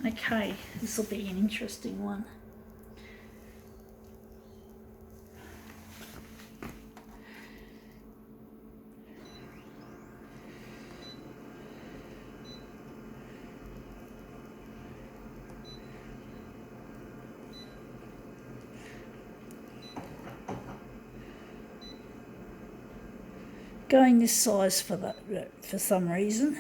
Okay, this will be an interesting one. Going this size for some reason.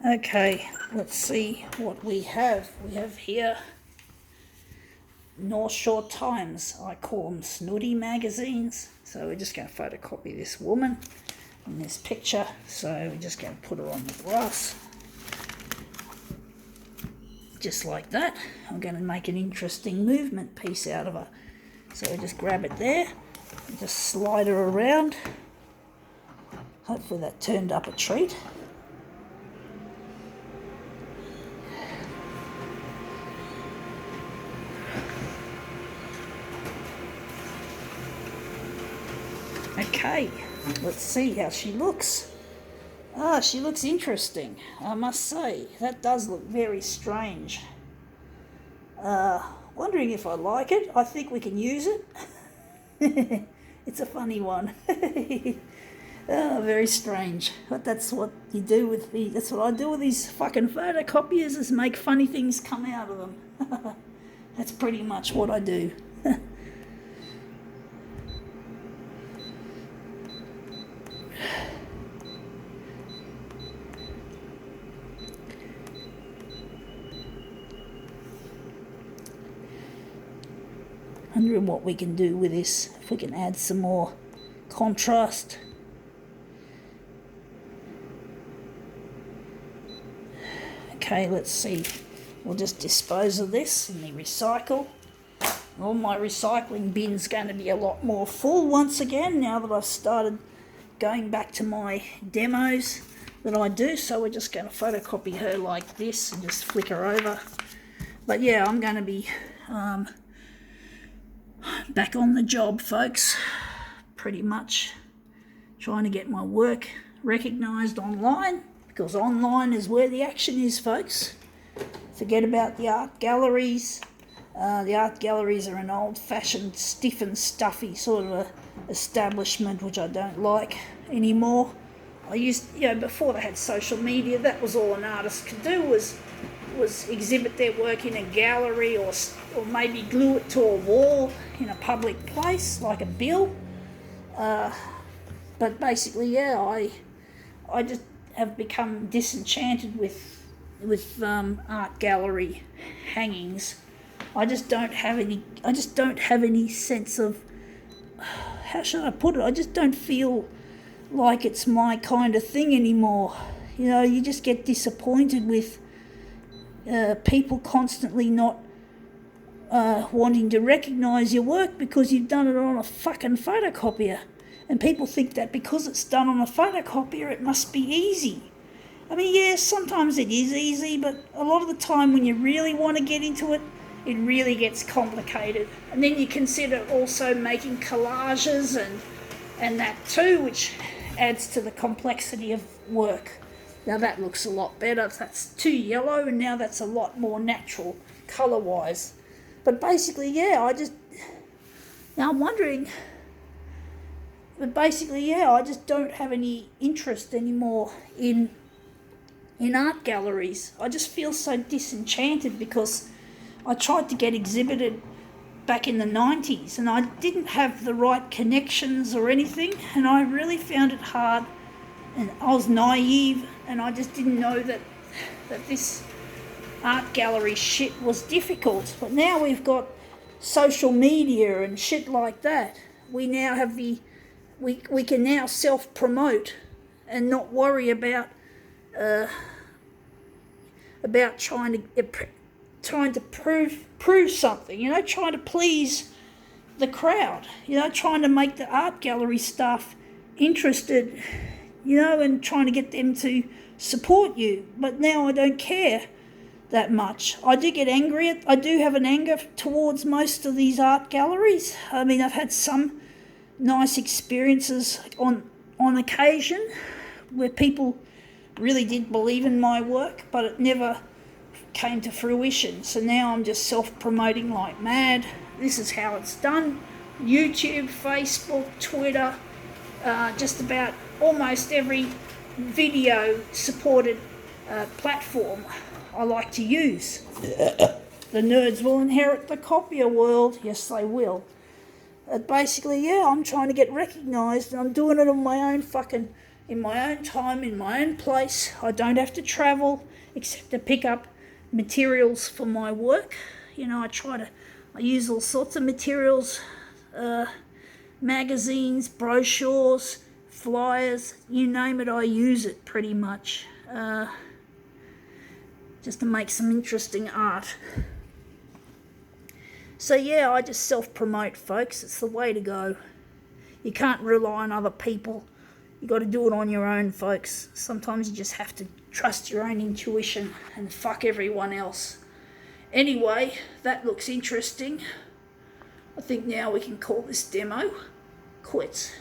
Okay, let's see what we have. We have here North Shore Times. I call them Snooty magazines. So we're just going to photocopy this woman in this picture. So we're just going to put her on the glass. Just like that. I'm going to make an interesting movement piece out of her. So we just grab it there and just slide her around. Hopefully that turned up a treat. Okay, let's see how she looks. She looks interesting, I must say. That does look very strange. Wondering if I like it. I think we can use it. It's a funny one. Very strange. But that's what you do with that's what I do with these fucking photocopiers, is make funny things come out of them. That's pretty much what I do. Wondering what we can do with this, if we can add some more contrast. Okay, let's see. We'll just dispose of this in the recycle. All my recycling bin's going to be a lot more full once again now that I've started going back to my demos that I do. So we're just going to photocopy her like this and just flick her over. But yeah, I'm going to be back on the job, folks. Pretty much trying to get my work recognised online, because online is where the action is, folks. Forget about the art galleries. The art galleries are an old-fashioned, stiff and stuffy sort of a establishment, which I don't like anymore. I used, before they had social media, that was all an artist could do was exhibit their work in a gallery, or maybe glue it to a wall in a public place like a bill. But basically, I just have become disenchanted with art gallery hangings. I just don't have any sense of, how should I put it? I just don't feel like it's my kind of thing anymore. You just get disappointed with people constantly not wanting to recognise your work because you've done it on a fucking photocopier. And people think that because it's done on a photocopier, it must be easy. I mean, yeah, sometimes it is easy, but a lot of the time when you really want to get into it, it really gets complicated. And then you consider also making collages and that too, which adds to the complexity of work. Now that looks a lot better. That's too yellow, and now that's a lot more natural colour-wise. But basically, I'm wondering... But basically, I just don't have any interest anymore in art galleries. I just feel so disenchanted because I tried to get exhibited back in the 90s and I didn't have the right connections or anything, and I really found it hard, and I was naive and I just didn't know that this art gallery shit was difficult. But now we've got social media and shit like that. We now have we can now self-promote and not worry about trying to prove something, trying to please the crowd, trying to make the art gallery staff interested, and trying to get them to support you. But now I don't care that much. I do get angry. I do have an anger towards most of these art galleries. I mean, I've had some nice experiences on occasion where people really did believe in my work, but it never came to fruition. So now I'm just self-promoting like mad. This is how it's done. YouTube, Facebook, Twitter, just about almost every video supported platform I like to use. The nerds will inherit the copier world. Yes, they will. Basically, I'm trying to get recognised, and I'm doing it on my own in my own time, in my own place. I don't have to travel except to pick up materials for my work. I use all sorts of materials, magazines, brochures, flyers, you name it, I use it pretty much, just to make some interesting art. So I just self-promote, folks. It's the way to go. You can't rely on other people. You got to do it on your own, folks. Sometimes you just have to trust your own intuition and fuck everyone else. Anyway, that looks interesting. I think now we can call this demo quits.